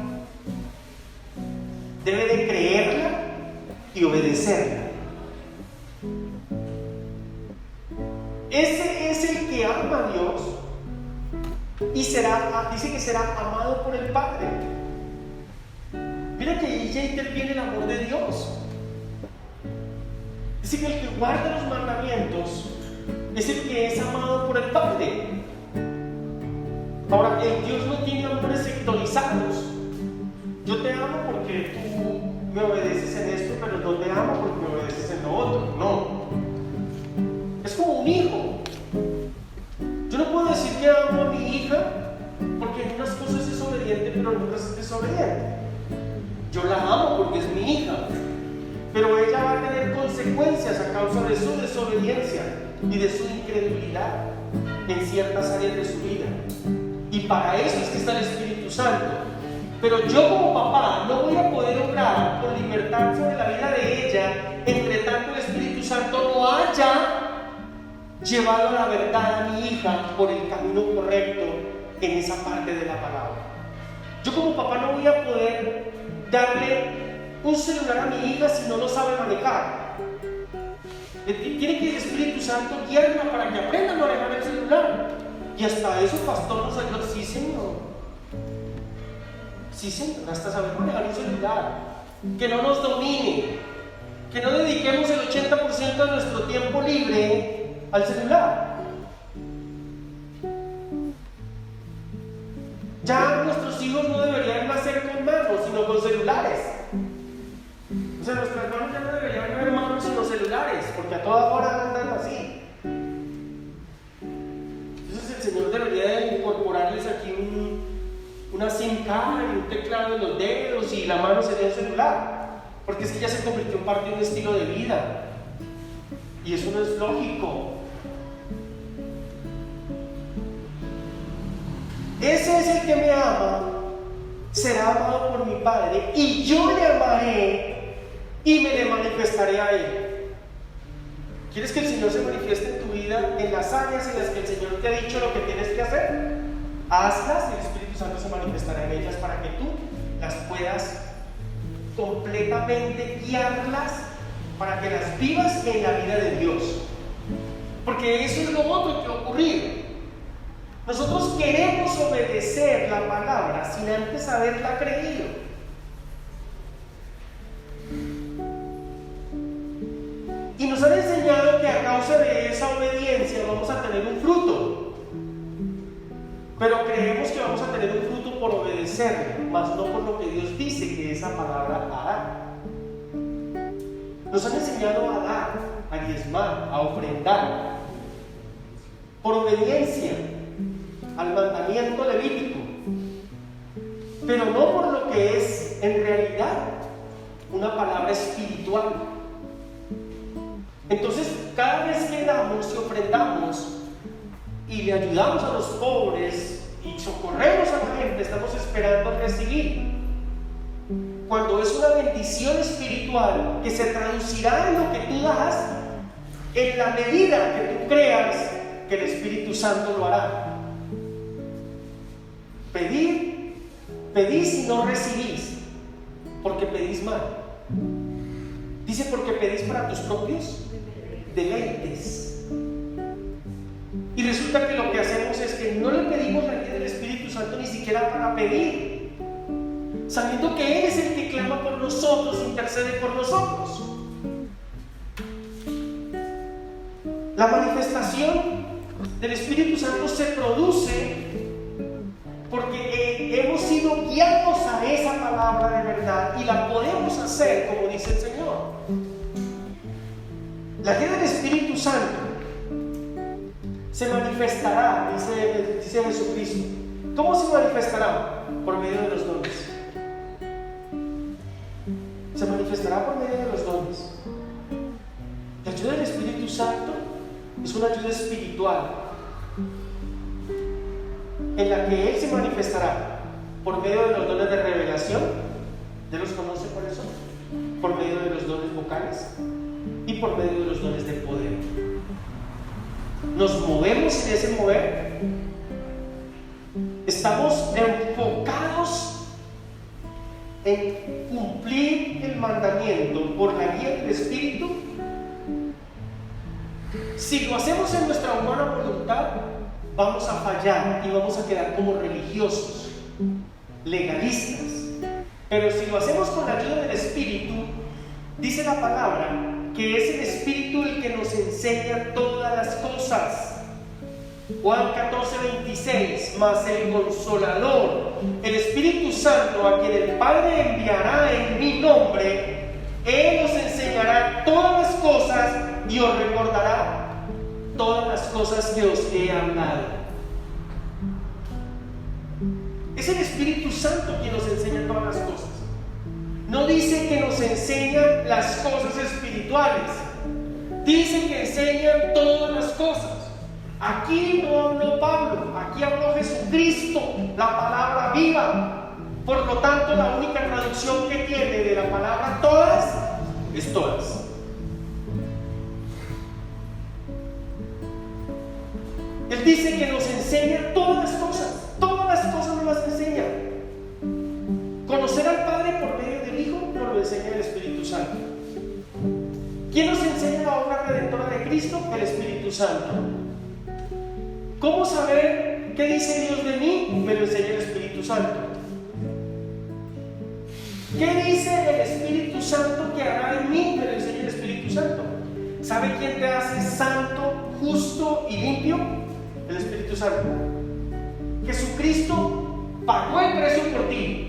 debe de creerla y obedecerla. Ese es el que ama a Dios y dice que será amado por el Padre. Mira que ahí ya interviene el amor de Dios. Dice que el que guarda los mandamientos es el que es amado por el Padre. Ahora, Dios no tiene amores sectorizados. Yo te amo porque tú me obedeces en esto, pero no te amo porque me obedeces en lo otro. No. Es como un hijo. Yo no puedo decir que amo a mi hija porque en unas cosas es obediente, pero en otras es desobediente. Yo la amo porque es mi hija, pero ella va a tener consecuencias a causa de su desobediencia y de su incredulidad en ciertas áreas de su vida. Y para eso es que está el Espíritu Santo. Pero yo como papá no voy a poder obrar con libertad sobre la vida de ella, entre tanto el Espíritu Santo no haya llevado la verdad a mi hija por el camino correcto en esa parte de la palabra. Yo como papá no voy a poder darle un celular a mi hija si no lo sabe manejar. Tiene que el Espíritu Santo guiarla para que aprenda a manejar el celular. Y hasta eso, pastor, nos ayuda. Sí, Señor. Sí, Señor, hasta saber manejar un celular. Que no nos domine. Que no dediquemos el 80% de nuestro tiempo libre al celular. Ya nuestros hijos no deberían nacer con manos, sino con celulares. O sea, nuestros hermanos ya no deberían haber manos sino celulares, porque a toda hora andan así. Entonces el Señor debería de incorporarles aquí una SIM card y un teclado en los dedos y la mano sería un celular, porque es que ya se convirtió en parte de un estilo de vida y eso no es lógico. Ese es el que me ama, será amado por mi Padre, y yo le amaré y me le manifestaré a él. ¿Quieres que el Señor se manifieste en tu vida en las áreas en las que el Señor te ha dicho lo que tienes que hacer? Hazlas y el Espíritu Santo se manifestará en ellas para que tú las puedas completamente guiarlas, para que las vivas en la vida de Dios. Porque eso es lo otro que va a ocurrir. Nosotros queremos obedecer la palabra sin antes haberla creído. Y nos han enseñado que a causa de esa obediencia vamos a tener un fruto. Pero creemos que vamos a tener un fruto por obedecerle, mas no por lo que Dios dice que esa palabra hará. Nos han enseñado a dar, a diezmar, a ofrendar, por obediencia al mandamiento levítico, pero no por lo que es en realidad una palabra espiritual. Entonces, cada vez que damos y ofrendamos y le ayudamos a los pobres y socorremos a la gente, estamos esperando recibir. Cuando es una bendición espiritual que se traducirá en lo que tú das, en la medida que tú creas que el Espíritu Santo lo hará. Pedís y no recibís, porque pedís mal. Dice, porque pedís para tus propios deleites. Y resulta que lo que hacemos es que no le pedimos la guía del Espíritu Santo ni siquiera para pedir, sabiendo que Él es el que clama por nosotros, intercede por nosotros. La manifestación del Espíritu Santo se produce porque hemos sido guiados a esa palabra de verdad y la podemos hacer como dice el Señor. La guía del Espíritu Santo se manifestará, dice Jesucristo. ¿Cómo se manifestará? Por medio de los dones. Se manifestará por medio de los dones. La ayuda del Espíritu Santo es una ayuda espiritual en la que Él se manifestará por medio de los dones de revelación. ¿Ya los conoce por eso? Por medio de los dones vocales y por medio de los dones de poder. Nos movemos en ese mover. Estamos enfocados en cumplir el mandamiento por la guía del Espíritu. Si lo hacemos en nuestra humana voluntad, vamos a fallar y vamos a quedar como religiosos, legalistas. Pero si lo hacemos con la ayuda del Espíritu, dice la palabra que es el Espíritu el que nos enseña todas las cosas. Juan 14:26, mas el Consolador, el Espíritu Santo, a quien el Padre enviará en mi nombre, Él os enseñará todas las cosas y os recordará todas las cosas que os he hablado. Es el Espíritu Santo quien nos enseña todas las cosas. No dice que nos enseña las cosas espirituales, dice que enseñan todas las cosas. Aquí no habló Pablo, aquí habló Jesucristo, la palabra viva. Por lo tanto, la única traducción que tiene de la palabra todas es todas. Él dice que nos enseña todas las cosas nos las enseña. Conocer al Padre por medio del Hijo nos lo enseña el Espíritu Santo. ¿Quién nos enseña la obra redentora de Cristo? El Espíritu Santo. ¿Cómo saber qué dice Dios de mí? Me lo enseña el Espíritu Santo. ¿Qué dice el Espíritu Santo que hará en mí? Me lo enseña el Espíritu Santo. ¿Sabe quién te hace santo, justo y limpio? El Espíritu Santo. Jesucristo pagó el precio por ti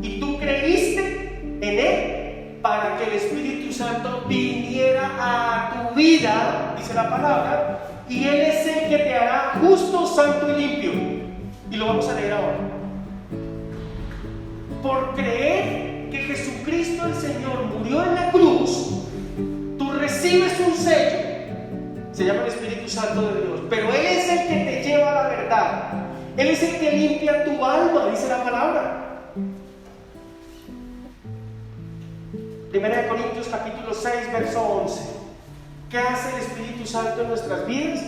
y tú creíste en Él para que el Espíritu Santo viniera a tu vida, dice la palabra, y Él es el que te hará justo, santo y limpio. Y lo vamos a leer ahora. Por creer que Jesucristo el Señor murió en la cruz, tú recibes un sello. Se llama el Espíritu Santo de Dios. Pero Él es el que te lleva a la verdad. Él es el que limpia tu alma, dice la palabra. 1 Corintios capítulo 6, verso 11. ¿Qué hace el Espíritu Santo en nuestras vidas?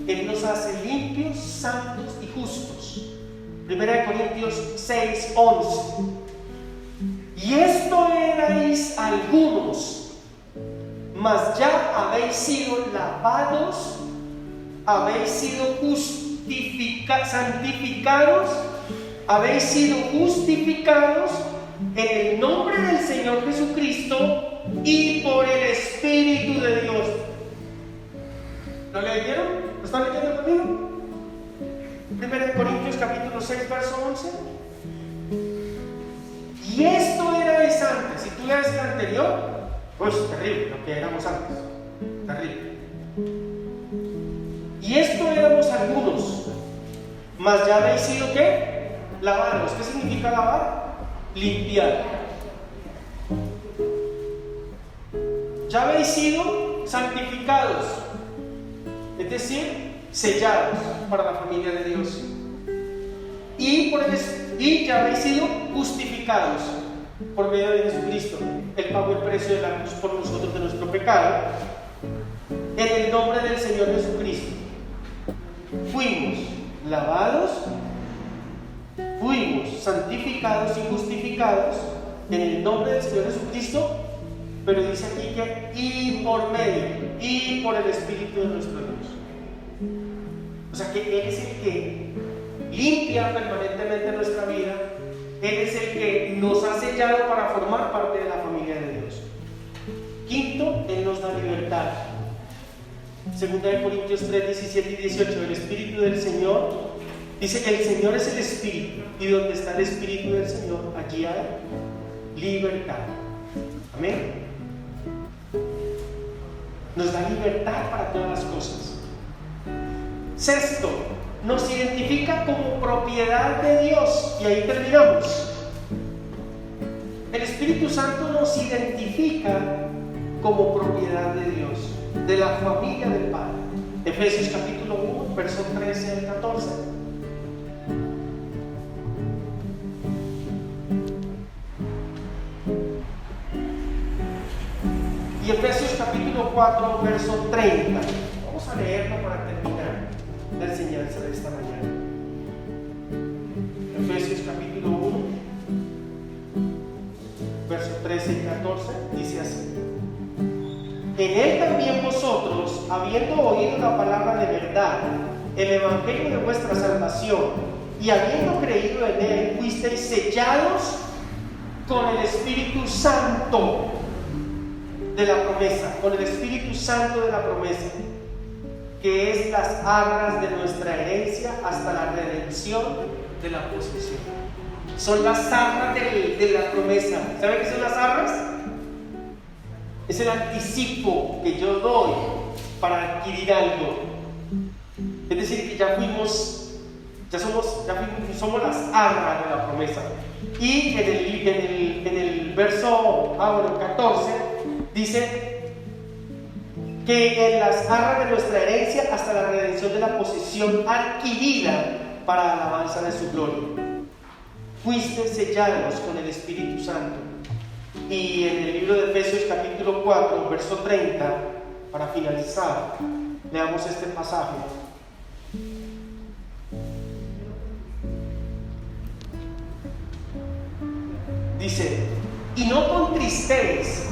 Él nos hace limpios, santos y justos. 1 Corintios 6, 11. Y esto erais algunos, mas ya habéis sido lavados, habéis sido santificados, habéis sido justificados en el nombre del Señor Jesucristo y por el Espíritu de Dios. ¿Lo leyeron? ¿Lo están leyendo conmigo? 1 Corintios capítulo 6, verso 11. Y esto erais antes. Si tú lees el anterior, pues terrible lo que éramos antes. Terrible. Y esto éramos algunos, mas ya habéis sido ¿qué? Lavados. ¿Qué significa lavar? Limpiar. Ya habéis sido santificados, es decir, sellados para la familia de Dios. Y ya habéis sido justificados por medio de Jesucristo. Él pagó el precio de la cruz por nosotros de nuestro pecado. En el nombre del Señor Jesucristo fuimos lavados, fuimos santificados y justificados en el nombre del Señor Jesucristo. Pero dice aquí que y por medio y por el Espíritu de nuestro Dios. O sea que Él es el que limpia permanentemente nuestra vida. Él es el que nos ha sellado para formar parte de la familia de Dios. Quinto, Él nos da libertad. 2 Corintios 3, 17 y 18. El Espíritu del Señor, dice que el Señor es el Espíritu, y donde está el Espíritu del Señor, allí hay libertad. Amén. Nos da libertad para todas las cosas. Sexto, nos identifica como propiedad de Dios. Y ahí terminamos. El Espíritu Santo nos identifica como propiedad de Dios, de la familia del Padre. Efesios capítulo 1, verso 13 al 14. Y Efesios capítulo 4, verso 30. Vamos a leerlo para terminar la enseñanza de esta mañana. Efesios capítulo 1, verso 13 y 14, dice así: en Él también vosotros, habiendo oído la palabra de verdad, el evangelio de vuestra salvación, y habiendo creído en Él, fuisteis sellados con el Espíritu Santo de la promesa, con el Espíritu Santo de la promesa, que es las arras de nuestra herencia hasta la redención de la posesión. Son las arras de la promesa. ¿Saben qué son las arras? Es el anticipo que yo doy para adquirir algo. Es decir, que somos las arras de la promesa. Y en el verso 14 dice que en las arras de nuestra herencia hasta la redención de la posesión adquirida para la alabanza de su gloria. Fuiste sellados con el Espíritu Santo. Y en el libro de Efesios capítulo 4, verso 30, para finalizar, leamos este pasaje. Dice: y no contristéis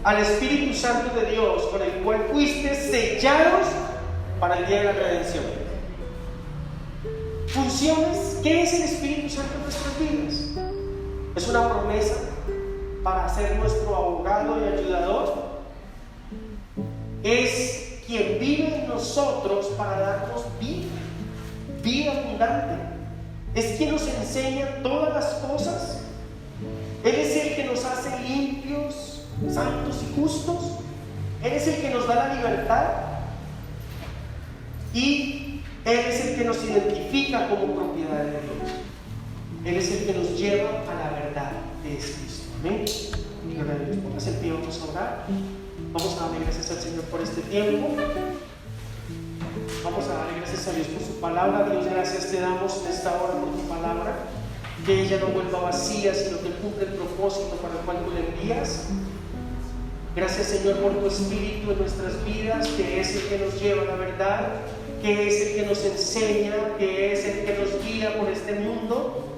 al Espíritu Santo de Dios, con el cual fuiste sellados para el día de la redención. Funciones. ¿Qué es el Espíritu Santo en nuestras vidas? Es una promesa para ser nuestro abogado y ayudador. Es quien vive en nosotros para darnos vida abundante. Es quien nos enseña todas las cosas. Él es el que nos hace limpios, santos y justos. Él es el que nos da la libertad. Y Él es el que nos identifica como propiedad de Dios. Él es el que nos lleva a la verdad de Cristo. Amén. Gloria a Dios. Póngase el pie, vamos a orar. Vamos a darle gracias al Señor por este tiempo. Vamos a darle gracias a Dios por su palabra. Dios, gracias te damos en esta hora por tu palabra. Que ella no vuelva vacía, sino que cumpla el propósito para el cual tú le envías. Gracias, Señor, por tu Espíritu en nuestras vidas, que es el que nos lleva a la verdad, que es el que nos enseña, que es el que nos guía por este mundo.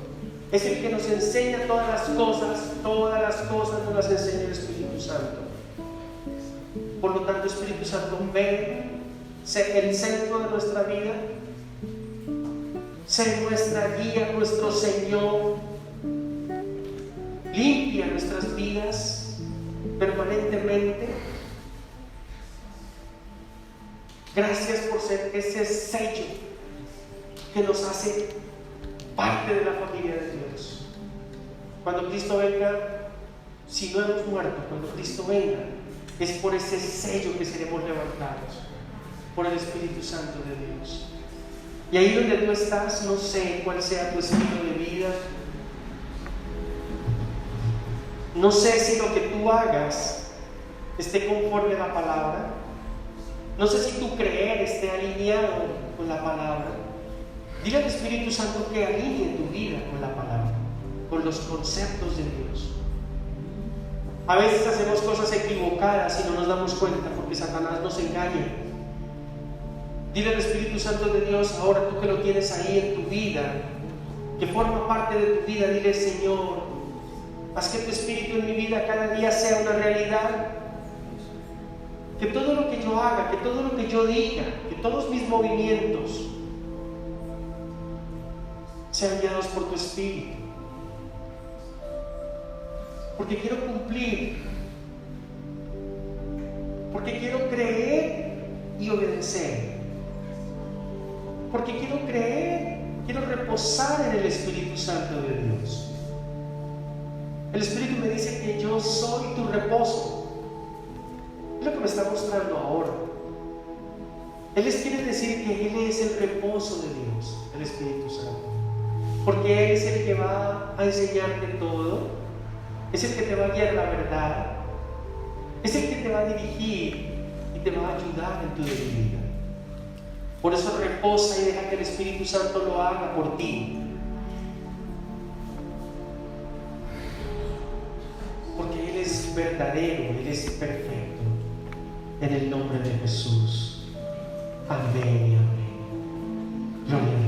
Es el que nos enseña todas las cosas nos las enseña el Espíritu Santo. Por lo tanto, Espíritu Santo, ven, sé el centro de nuestra vida, sé nuestra guía, nuestro Señor. Limpia nuestras vidas permanentemente. Gracias por ser ese sello que nos hace parte de la familia de Dios. Cuando Cristo venga, si no hemos muerto, cuando Cristo venga, es por ese sello que seremos levantados por el Espíritu Santo de Dios. Y ahí donde tú estás, no sé cuál sea tu estilo de vida, no sé si lo que tú hagas esté conforme a la palabra, no sé si tu creer esté alineado con la palabra. Dile al Espíritu Santo que alinee tu vida con la palabra, con los conceptos de Dios. A veces hacemos cosas equivocadas y no nos damos cuenta porque Satanás nos engaña. Dile al Espíritu Santo de Dios, ahora tú que lo tienes ahí en tu vida, que forma parte de tu vida, dile: Señor, haz que tu Espíritu en mi vida cada día sea una realidad. Que todo lo que yo haga, que todo lo que yo diga, que todos mis movimientos sean guiados por tu Espíritu. Porque quiero cumplir, porque quiero creer y obedecer, porque quiero creer, quiero reposar en el Espíritu Santo de Dios. El Espíritu me dice que yo soy tu reposo. Es lo que me está mostrando ahora. Él les quiere decir que Él es el reposo de Dios, el Espíritu Santo, porque Él es el que va a enseñarte todo. Es el que te va a guiar la verdad, es el que te va a dirigir y te va a ayudar en tu debilidad. Por eso reposa y deja que el Espíritu Santo lo haga por ti. Porque Él es verdadero, Él es perfecto. En el nombre de Jesús. Amén y amén. Gloria a Dios.